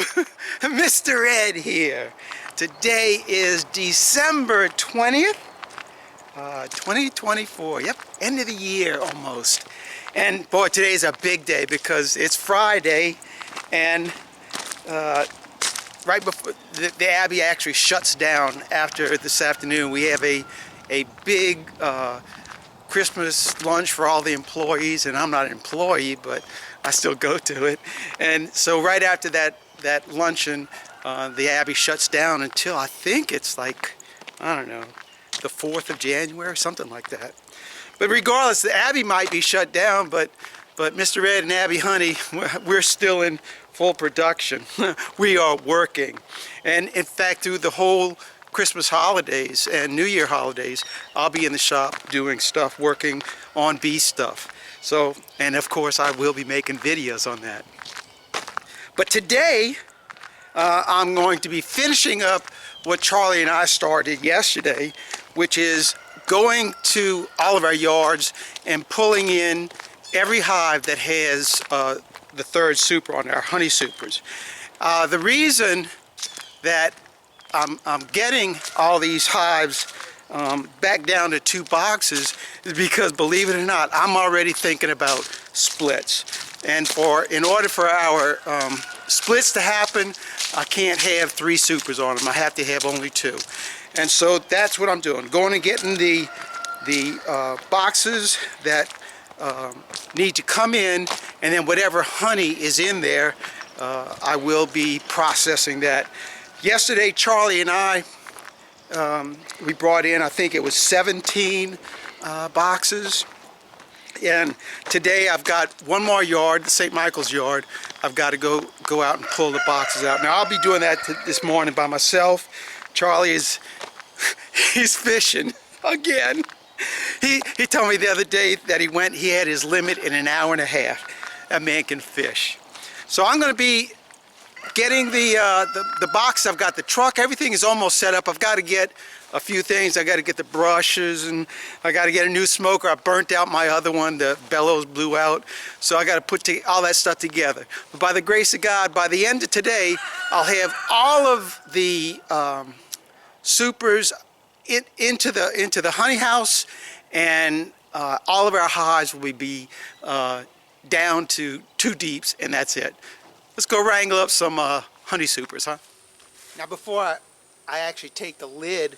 Hello, Mr. Ed here. Today is December 20th, 2024. Yep, end of the year almost. And boy, today's a big day because it's Friday, and right before the Abbey actually shuts down after this afternoon. We have a big Christmas lunch for all the employees, and I'm not an employee, but I still go to it. And so right after that luncheon, the Abbey shuts down until I think it's like, I don't know, the 4th of January, something like that. But regardless, the Abbey might be shut down, but Mr. Ed and Abby Honey, we're still in full production. We are working. And in fact, through the whole Christmas holidays and New Year holidays, I'll be in the shop doing stuff, working on bee stuff. So, and of course, I will be making videos on that. But today, I'm going to be finishing up what Charlie and I started yesterday, which is going to all of our yards and pulling in every hive that has the third super on our honey supers. The reason that I'm getting all these hives back down to 2 boxes is because, believe it or not, I'm already thinking about splits. And in order for our splits to happen, I can't have 3 supers on them. I have to have only 2. And so that's what I'm doing. Going and getting the boxes that need to come in, and then whatever honey is in there, I will be processing that. Yesterday, Charlie and I, we brought in, I think it was 17 boxes. And today I've got one more yard, the St. Michael's yard. I've got to go out and pull the boxes out. Now I'll be doing that this morning by myself. Charlie he's fishing again. He told me the other day that he had his limit in an hour and a half. That man can fish. So I'm going to be getting the box. I've got the truck. Everything is almost set up. I've got to get a few things. I got to get the brushes, and I got to get a new smoker. I burnt out my other one. The bellows blew out. So I got to put all that stuff together. But by the grace of God, by the end of today, I'll have all of the supers into the honey house, and all of our hives will be down to 2 deeps, and that's it. Let's go wrangle up some honey supers, huh? Now, before I actually take the lid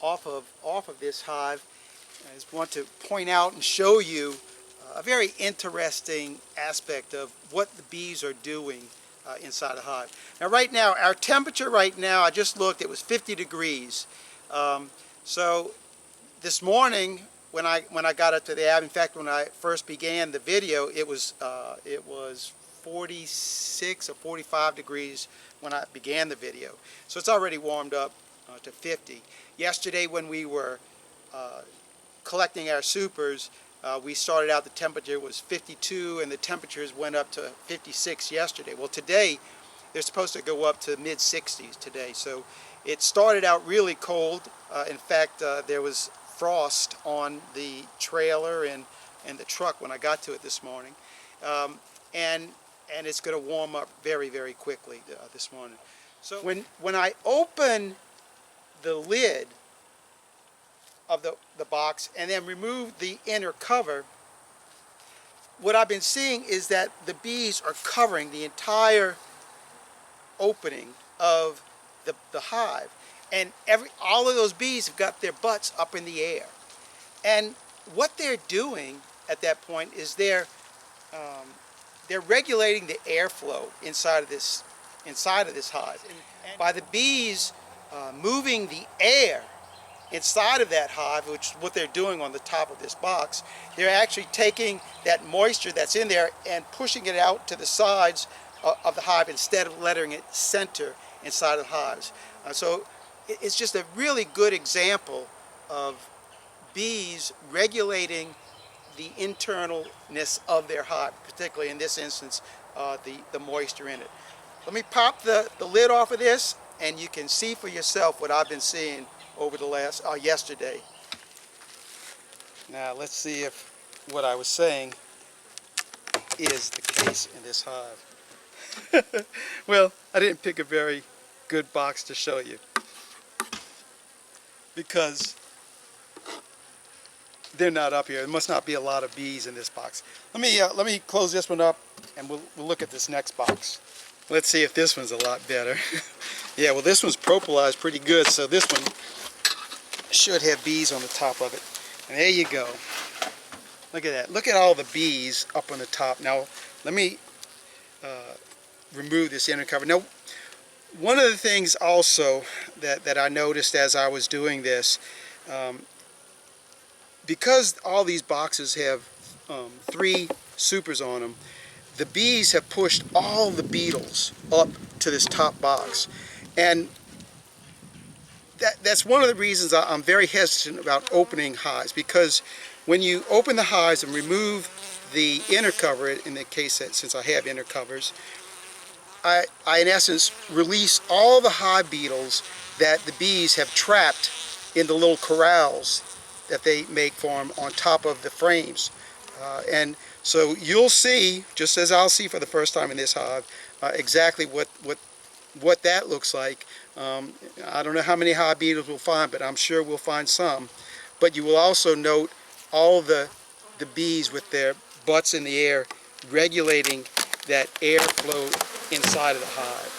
off of this hive, I just want to point out and show you a very interesting aspect of what the bees are doing inside the hive. Now, right now, our temperature right now, I just looked, it was 50 degrees. So this morning, when I got up to the Abbey, in fact, when I first began the video, it was 46 or 45 degrees when I began the video. So it's already warmed up to 50. Yesterday, when we were collecting our supers, we started out, the temperature was 52, and the temperatures went up to 56 yesterday. Well, today, they're supposed to go up to mid-60s today. So it started out really cold. In fact, there was frost on the trailer and the truck when I got to it this morning. And it's going to warm up very, very quickly this morning. So when I open the lid of the box and then remove the inner cover, what I've been seeing is that the bees are covering the entire opening of the hive. And all of those bees have got their butts up in the air. And what they're doing at that point is they're regulating the airflow inside of this hive. And by the bees moving the air inside of that hive, which is what they're doing on the top of this box, they're actually taking that moisture that's in there and pushing it out to the sides of the hive instead of letting it center inside of the hives. So it's just a really good example of bees regulating the internalness of their hive, particularly in this instance, the moisture in it. Let me pop the lid off of this, and you can see for yourself what I've been seeing over the last yesterday. Now let's see if what I was saying is the case in this hive. Well, I didn't pick a very good box to show you because they're not up here. There must not be a lot of bees in this box. Let me close this one up, and we'll look at this next box. Let's see if this one's a lot better. Yeah, well, this one's propolized pretty good, so this one should have bees on the top of it. And there you go. Look at that. Look at all the bees up on the top. Now, let me remove this inner cover. Now, one of the things also that I noticed as I was doing this, because all these boxes have 3 supers on them, the bees have pushed all the beetles up to this top box. And that's one of the reasons I'm very hesitant about opening hives, because when you open the hives and remove the inner cover, in the case that since I have inner covers, I in essence release all the hive beetles that the bees have trapped in the little corrals that they make for them on top of the frames. And so you'll see, just as I'll see for the first time in this hive, exactly what that looks like. I don't know how many hive beetles we'll find, but I'm sure we'll find some. But you will also note all the bees with their butts in the air, regulating that airflow inside of the hive.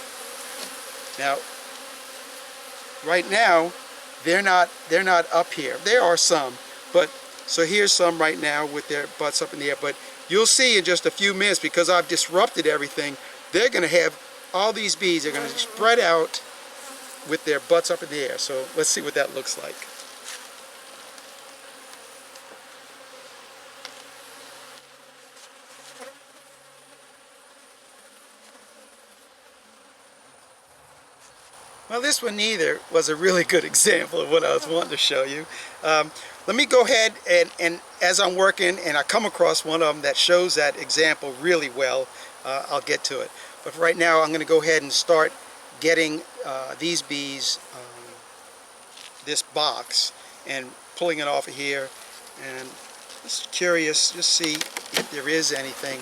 Now, right now, they're not up here. There are some, but so here's some right now with their butts up in the air. But you'll see in just a few minutes, because I've disrupted everything, they're going to have all these bees. They're going to spread out with their butts up in the air. So let's see what that looks like. Well, this one neither was a really good example of what I was wanting to show you. Let me go ahead and as I'm working and I come across one of them that shows that example really well, I'll get to it. But right now I'm going to go ahead and start getting these bees, this box, and pulling it off of here. And just curious, just see if there is anything.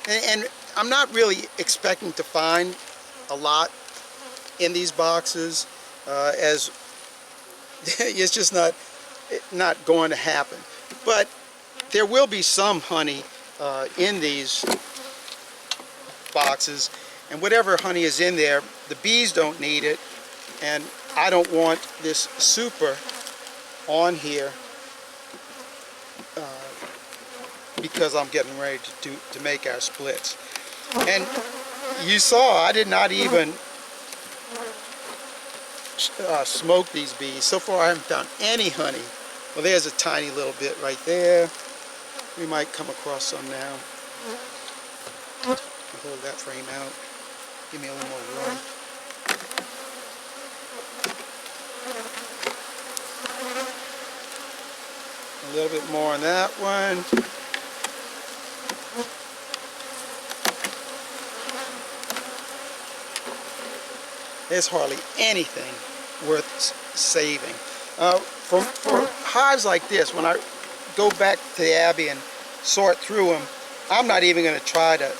And I'm not really expecting to find a lot in these boxes, as it's just not going to happen. But there will be some honey in these boxes, and whatever honey is in there, the bees don't need it, and I don't want this super on here because I'm getting ready to make our splits. And you saw I did not even smoke these bees. So far I haven't found any honey. Well, there's a tiny little bit right there. We might come across some now. Hold that frame out. Give me a little more room. A little bit more on that one. There's hardly anything worth saving. For hives like this, when I go back to the Abbey and sort through them, I'm not even going to try to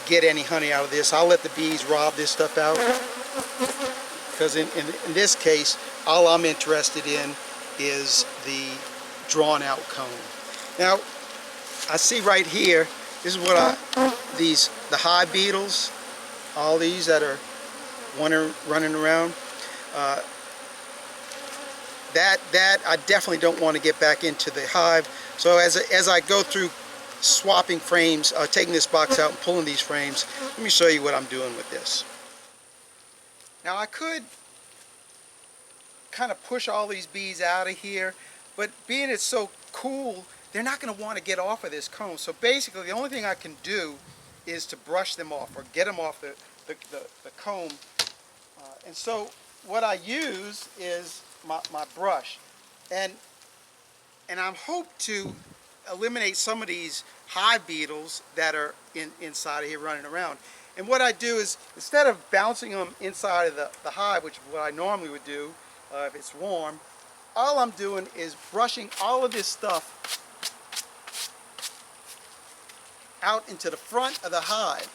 get any honey out of this. I'll let the bees rob this stuff out, because in this case, all I'm interested in is the drawn out comb. Now, I see right here, this is what the hive beetles, all these that are running around, that I definitely don't want to get back into the hive. So as I go through swapping frames, taking this box out and pulling these frames, let me show you what I'm doing with this. Now I could kind of push all these bees out of here, but being it's so cool, they're not going to want to get off of this comb. So basically the only thing I can do is to brush them off or get them off the comb. And so what I use is my brush, and I hope to eliminate some of these hive beetles that are inside of here running around. And what I do is, instead of bouncing them inside of the hive, which is what I normally would do if it's warm, all I'm doing is brushing all of this stuff out into the front of the hive.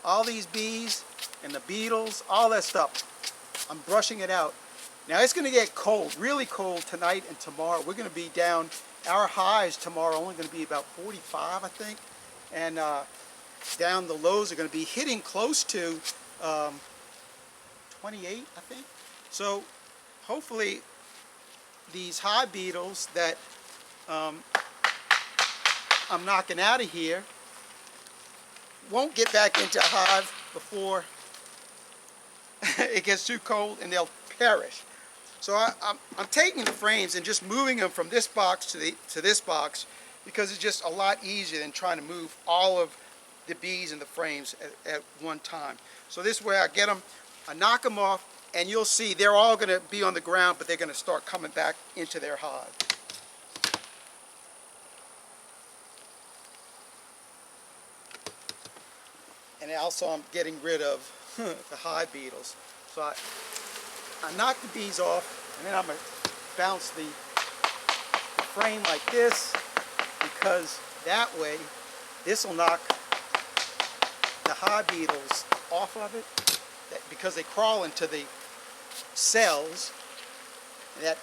All these bees and the beetles, all that stuff, I'm brushing it out. Now it's going to get cold, really cold tonight and tomorrow. We're going to be down, our highs tomorrow are only going to be about 45, I think. And down the lows are going to be hitting close to 28, I think. So hopefully these hive beetles that I'm knocking out of here won't get back into a hive before it gets too cold and they'll perish. So I'm taking the frames and just moving them from this box to this box because it's just a lot easier than trying to move all of the bees in the frames at one time. So this way I get them, I knock them off, and you'll see they're all going to be on the ground, but they're going to start coming back into their hive. And also I'm getting rid of the hive beetles. So I knock the bees off, and then I'm going to bounce the frame like this, because that way this will knock the hive beetles off of it, because they crawl into the cells, and that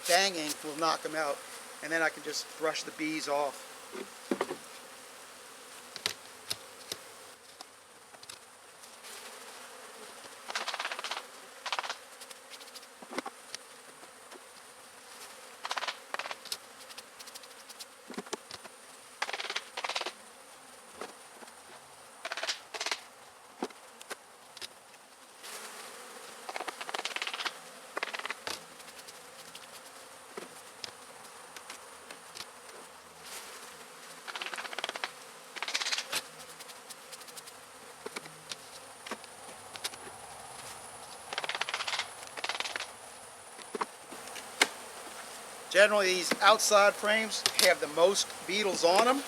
banging will knock them out, and then I can just brush the bees off. Generally, these outside frames have the most beetles on them,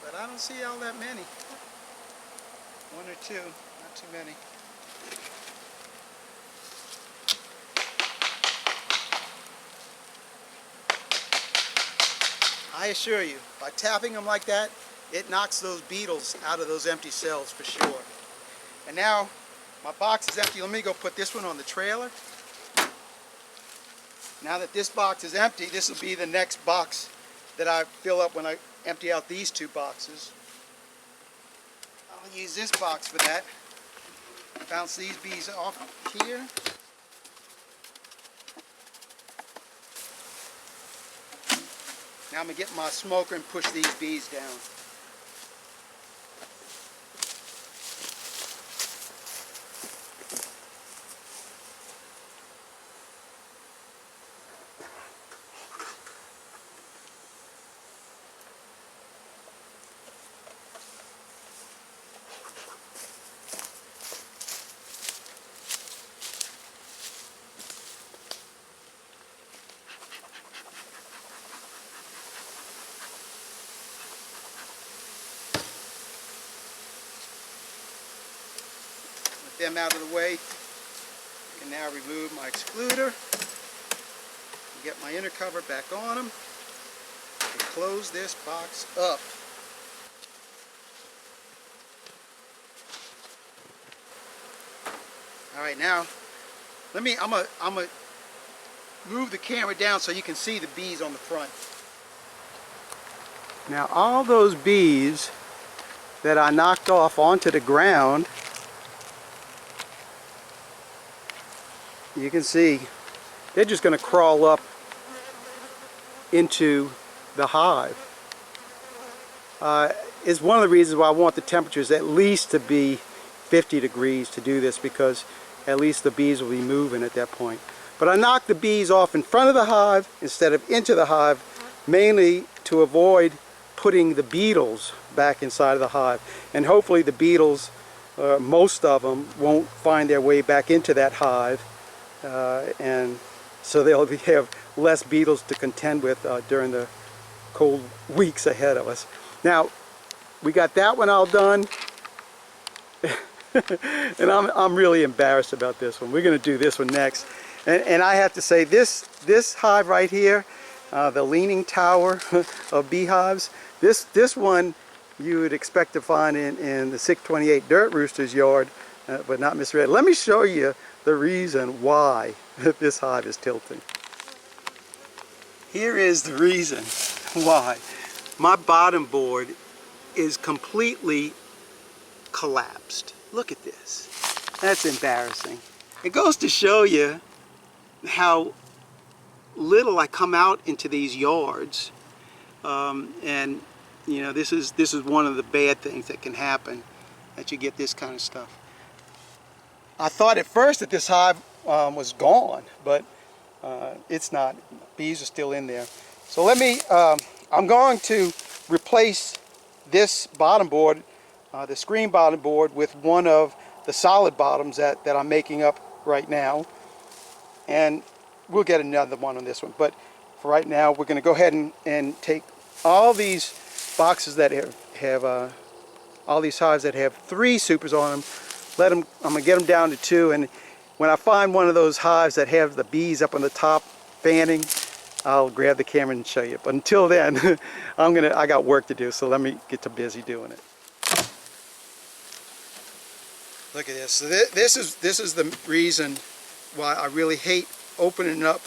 but I don't see all that many. One or two, not too many. I assure you, by tapping them like that, it knocks those beetles out of those empty cells for sure. And now my box is empty. Let me go put this one on the trailer. Now that this box is empty, this will be the next box that I fill up when I empty out these two boxes. I'll use this box for that. Bounce these bees off here. Now I'm going to get my smoker and push these bees down. Them out of the way. I can now remove my excluder, get my inner cover back on them, and close this box up. All right, now I'm gonna move the camera down so you can see the bees on the front. Now all those bees that I knocked off onto the ground, you can see they're just going to crawl up into the hive. Is one of the reasons why I want the temperatures at least to be 50 degrees to do this, because at least the bees will be moving at that point. But I knocked the bees off in front of the hive instead of into the hive, mainly to avoid putting the beetles back inside of the hive. And hopefully the beetles, most of them, won't find their way back into that hive. And so they'll have less beetles to contend with during the cold weeks ahead of us. Now, we got that one all done, and I'm really embarrassed about this one. We're going to do this one next, and I have to say this hive right here, the leaning tower of beehives. This one you would expect to find in the 628 dirt rooster's yard, but not misread. Let me show you the reason why this hive is tilting. Here is the reason why. My bottom board is completely collapsed. Look at this. That's embarrassing. It goes to show you how little I come out into these yards, and you know, this is one of the bad things that can happen, that you get this kind of stuff. I thought at first that this hive was gone, but it's not. Bees are still in there. So let me, I'm going to replace this bottom board, the screen bottom board, with one of the solid bottoms that I'm making up right now. And we'll get another one on this one. But for right now, we're going to go ahead and take all these boxes that have all these hives that have 3 supers on them. I'm going to get them down to 2. And when I find one of those hives that have the bees up on the top fanning, I'll grab the camera and show you. But until then, I got work to do, so let me get to busy doing it. Look at this. So this is the reason why I really hate opening up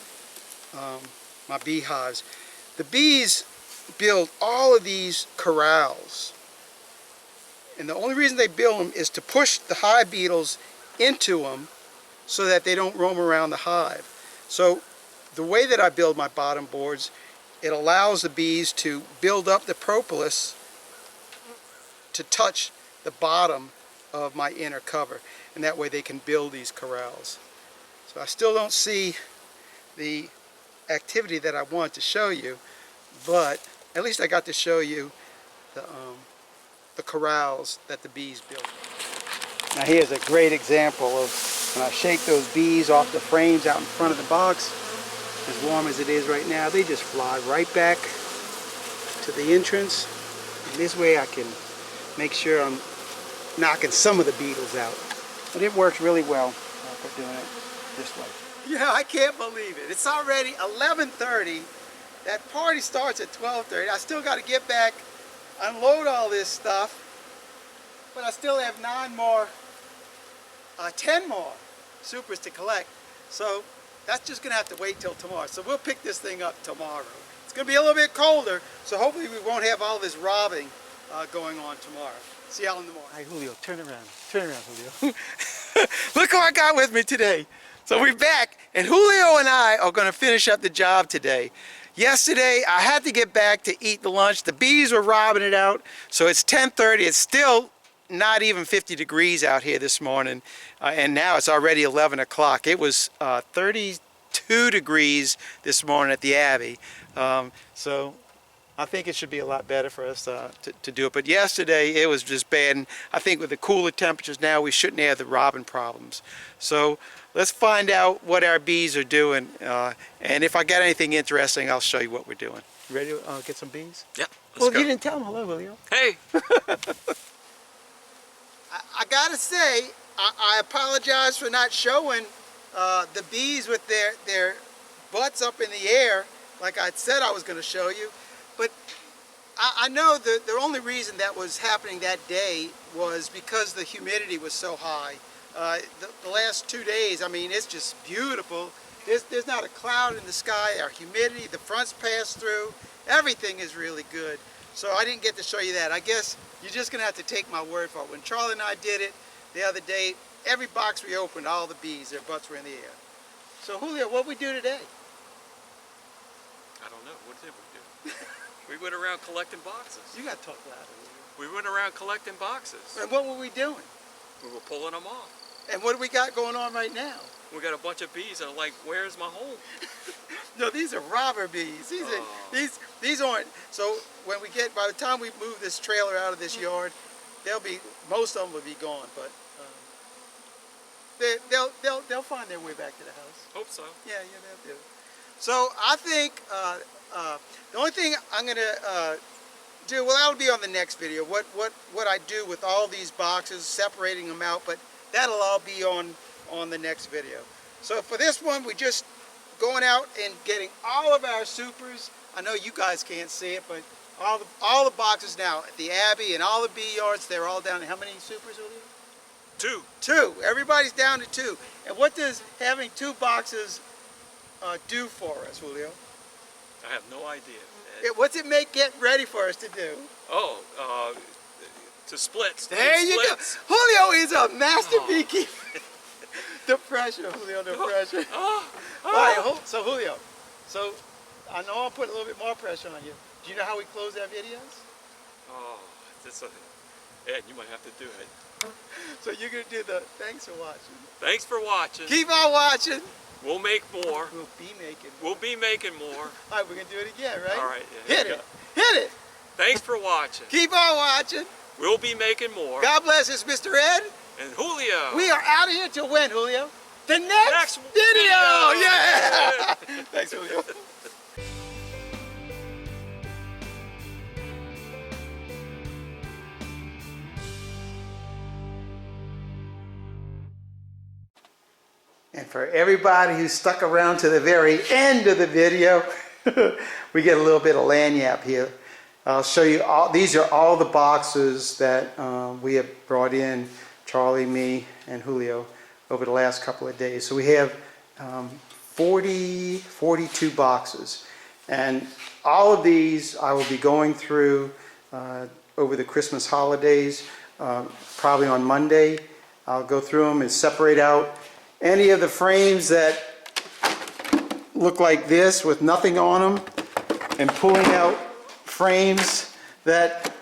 my beehives. The bees build all of these corrals, and the only reason they build them is to push the hive beetles into them so that they don't roam around the hive. So the way that I build my bottom boards, it allows the bees to build up the propolis to touch the bottom of my inner cover, and that way they can build these corrals. So I still don't see the activity that I want to show you, but at least I got to show you the corrals that the bees build. Now here's a great example of when I shake those bees off the frames out in front of the box. As warm as it is right now, they just fly right back to the entrance. And this way I can make sure I'm knocking some of the beetles out. But it works really well for doing it this way. Yeah, I can't believe it. It's already 11:30. That party starts at 12:30. I still got to get back, unload all this stuff, but I still have 10 more supers to collect. So that's just going to have to wait till tomorrow. So we'll pick this thing up tomorrow. It's going to be a little bit colder, so hopefully we won't have all this robbing going on tomorrow. See y'all in the morning. Hey, Julio, turn around. Turn around, Julio. Look who I got with me today. So we're back, and Julio and I are going to finish up the job today. Yesterday, I had to get back to eat the lunch. The bees were robbing it out, so it's 10:30. It's still not even 50 degrees out here this morning, and now it's already 11 o'clock. It was 32 degrees this morning at the Abbey, so I think it should be a lot better for us to do it. But yesterday it was just bad, and I think with the cooler temperatures now we shouldn't have the robin problems. So let's find out what our bees are doing, and if I got anything interesting, I'll show you what we're doing. You ready to get some bees? Yep. Well, go. You didn't tell them hello, Julio. Hey. I gotta say, I apologize for not showing the bees with their butts up in the air like I said I was going to show you. But I know the only reason that was happening that day was because the humidity was so high. The last 2 days, I mean, it's just beautiful. There's not a cloud in the sky. Our humidity, the fronts pass through, everything is really good. So I didn't get to show you that. I guess you're just going to have to take my word for it. When Charlie and I did it the other day, every box we opened, all the bees, their butts were in the air. So Julio, what we do today? I don't know. What did we do? We went around collecting boxes. You got to talk louder. We went around collecting boxes. And what were we doing? We were pulling them off. And what do we got going on right now? We got a bunch of bees and I'm like, where's my home? No, these are robber bees. These aren't. So when we get, by the time we move this trailer out of this yard, most of them will be gone. But they'll find their way back to the house. Hope so. Yeah, they'll do. So I think the only thing I'm gonna do, well, that'll be on the next video. What I do with all these boxes, separating them out, but that'll all be on the next video. So for this one, we just going out and getting all of our supers. I know you guys can't see it, but all the boxes now at the Abbey and all the bee yards, they're all down to how many supers, Julio? 2. 2. Everybody's down to 2. And what does having 2 boxes do for us, Julio? I have no idea. What's it get ready for us to do? Oh, to splits. There you go. Julio is a master beekeeper. The pressure, Julio, the pressure. All right, so Julio, so I know I'll put a little bit more pressure on you. Do you know how we close our videos? Oh, Ed, you might have to do it. So you're going to do the thanks for watching. Thanks for watching. Keep on watching. We'll make more. We'll be making more. We'll be making more. All right, we're going to do it again, right? All right. Yeah, Hit it. Hit it. Thanks for watching. Keep on watching. We'll be making more. God bless us, Mr. Ed. And Julio. We are out of here till when, Julio? The next video. Yeah. Thanks, Julio. And for everybody who stuck around to the very end of the video, we get a little bit of lanyap here. I'll show you all. These are all the boxes that we have brought in, Charlie, me, and Julio, over the last couple of days. So we have 42 boxes. And all of these I will be going through over the Christmas holidays, probably on Monday. I'll go through them and separate out any of the frames that look like this with nothing on them, and pulling out frames that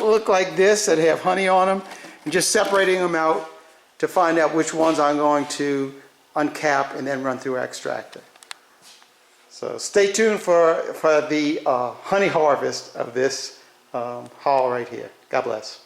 look like this that have honey on them, and just separating them out to find out which ones I'm going to uncap and then run through extractor. So stay tuned for the honey harvest of this haul right here. God bless.